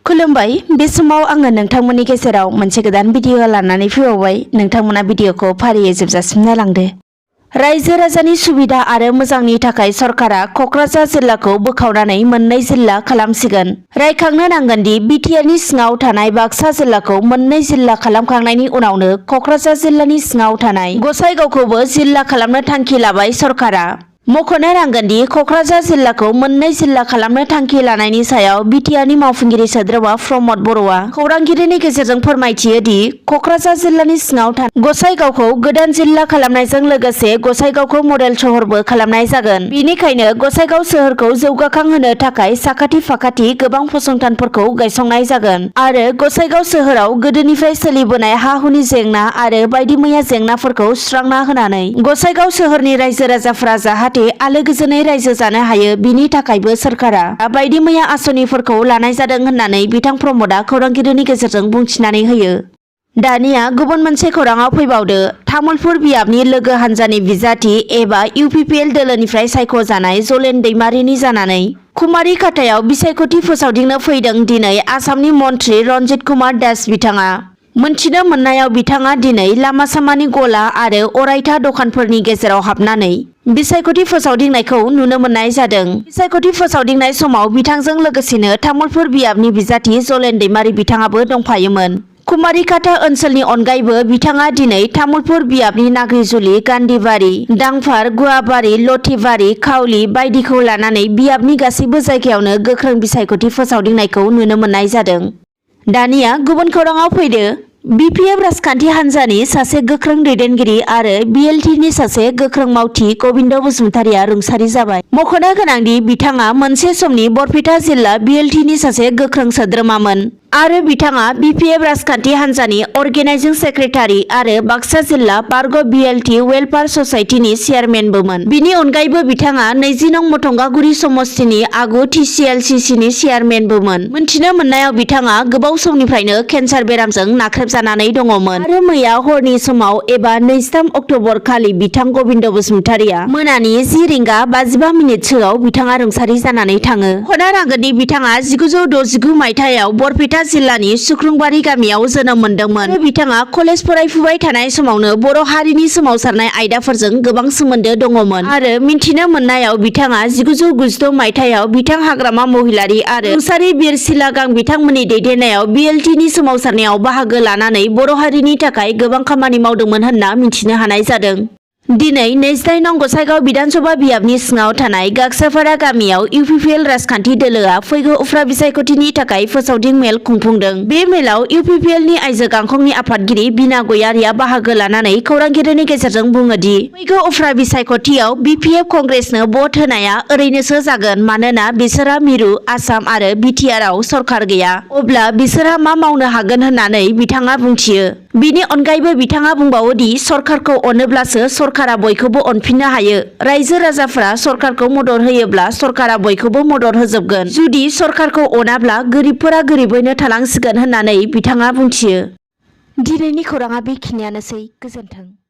खुलुमबाय बे समाव आङो नोंथांमोननि गेजेराव मोनसे गोदान भिडिअ लानानै फैबावबाय। नोंथांमोना भिडिअखौ फारियै जोबजासिम नायलांदो। रायजो राजानि सुबिदा आरो मोजांनि थाखाय सरकारा क'क्राझार जिल्लाखौ बोखावनानै मोननै जिल्ला खालामसिगोन। रायखांनो नांगोनदि बिटिआरनि सिङाव थानाय बाक्सा जिल्लाखौ मोननै जिल्ला खालामखांनायनि उनावनो क'क्राझार जिल्लानि सिङाव थानाय गसाइगावखौबो जिल्ला खालामनो थांखि लाबाय सरकारा। मख'नो नांगोनदि क'क्राझार जिल्लाखौ मोननै जिल्ला खालामनो थांखि लानायनि सायाव बिटिआरनि मावफुंगिरि सोद्रोमा प्रमद बर'आ खौरांगिरिनि गेजेरजों फोरमायथियो दि क'क्राझार जिल्लानि सिङाव थानाय गसाइगावखौ गोदान जिल्ला खालामनायजों लोगोसे गसाइगावखौ मडेल सहरबो खालामनाय जागोन। बेनिखायनो गसाइगाव सोहोरखौ जौगाखांहोनो थाखाय साखाथि फाखाथि गोबां फसंथानफोरखौ गायसंनाय जागोन आरो गसाइगाव सोहोराव गोदोनिफ्राय सोलिबोनाय हा-हुनि जेंना आरो बायदि मैया जेंनाफोरखौ सुस्रांना होनानै गसाइगाव सोहोरनि रायजो राजाफोरा जाहाथे आलो गोजोनै रायजो जानो हायो बिनि थाखायबो सरकारा बायदि मैया आसनिफोरखौ लानाय जादों होननानै बिथां प्रमदआ खौरांगिरिनि गेजेरजों बुंथिनानै होयो। दानिया गुबुन मोनसे खौराङाव फैबावदो। तामुलपुर बियाबनि लोगो हान्जानि बिजाथि एबा इउपिपिएल दोलोनिफ्राय सायख'जानाय जलेन दैमारिनि जानानै कुमारी खातायाव बिसायख'थि फोसावदिंनो फैदों दिनै आसामनि मन्त्रि रन्जित कुमार दास बिथाङा। मोनथिनो मोननायाव बिथाङा दिनै लामा सामानि गला आरो अरायथा दखानफोरनि गेजेराव हाबनानै बिसायख'थि फोसावदिंनायखौ नुनो मोननाय जादों। बिसायख'थि फोसावदिंनाय समाव बिथांजों लोगोसेनो तामुलपुर बियाबनि बिजाथि जलेन दैमारि बिथाङाबो दंफायोमोन। कुमारी खाता ओनसोलनि अनगायैबो बिथाङा दिनै तामुलपुर बियाबनि नाग्रिजुलि, गान्धीबारि, दांफार, गुवाबारि, लथिबारि, खावली बायदिखौ लानानै बियाबनि गासैबो जायगायावनो गोख्रों बिसायख'थि फोसावदिंनायखौ नुनो मोननाय जादों। दानिया गुबुन खौराङाव फैदो। बिपिएफ राजखान्थि हान्जानि सासे गोख्रों दैदेनगिरि आरो बिएलटिनि सासे गोख्रों मावथि गबिन्द बसुमतारिया रुंसारि जाबाय। मख'नो गोनांदि बिथाङा मोनसे समनि बरपेटा जिल्ला बिएलटिनि सासे गोख्रों सोद्रोमामोन आरो बिथाङा बिपिएफ राजखान्थि हान्जानि अर्गेनाइजिं सेक्रेटारि आरो बाक्सा जिल्ला बारग' बिएलटि वेलफेयार ससाइटिनि चेयारमेनबोमोन। बिनि अनगायैबो बिथाङा 20 नं मथंगागुरि समस्तिनि आगु टिसिएलसिसिनि चेयारमेनबोमोन। मोनथिनो मोननायाव बिथाङा गोबाव समनिफ्रायनो केन्सार बेरामजों नाख्रेबजानानै दङमोन आरो मैया हरनि समाव एबा 23 अक्ट'बर खालि बिथां गबिन्द बसुमतारिया मोनानि 10:55 बिथाङा रुंसारि जानानै थाङो। मख'नो नांगोनदि बिथाङा 1969 मायथाइयाव बरपेटा जिल्लानि सुख्रुंबारि गामियाव जोनोम मोनदोंमोन आरो बिथाङा कलेज फरायफुबाय थानाय समावनो बर' हारिनि सोमावसारनाय आयदाफोरजों गोबां सोमोन्दो दङमोन आरो मिन्थिनो मोननायाव बिथाङा 1996 मायथाइयाव बिथां हाग्रामा महिलारि आरो रुंसारि बिर सिलागां बिथांमोननि दैदेननायाव बिएलटिनि सोमावसारनायाव बाहागो लानानै बर' हारिनि थाखाय गोबां खामानि मावदोंमोन होनना मिथिनो हानाय जादों। दिनै 28 नं गसाइगाव बिधानसभा बियाबनि सिङाव थानाय गागसापारा गामियाव इउपिपिएल राजखान्थि दोलोआ फैगौ उफ्रा बिसायख'थिनि थाखाय फोसावदिं मेल खुंफुंदों। बे मेलाव इउपिपिएलनि आइजो गांखंनि आफादगिरि बिना गयारिया बाहागो लानानै खौरांगिरिनि गेजेरजों बुङोदि फैगौ उफ्रा बिसायख'थियाव बिपिएफ कंग्रेसनो भट होनाया ओरैनोसो जागोन मानोना बिसोरहा मिरु आसाम आरो बिटिआरआव सरकार गैया। अब्ला बिसोरहा मा मावनो हागोन होननानै बिथाङा बुंथियो। बिनि अनगायैबो बिथाङा बुंबावोदि सरकारखौ अनोब्लासो सरकारा बयखौबो अनफिननो हायो। रायजो राजाफोरा सरकारखौ मदद होयोब्ला सरकारा बयखौबो मदद होजोबगोन। जुदि सरकारखौ अनाब्ला गोरिबफोरा गोरिबैनो थालांसिगोन होननानै बिथाङा बुंथियो। दिनैनि खौराङा बेखिनियानोसै। गोजोन्थों।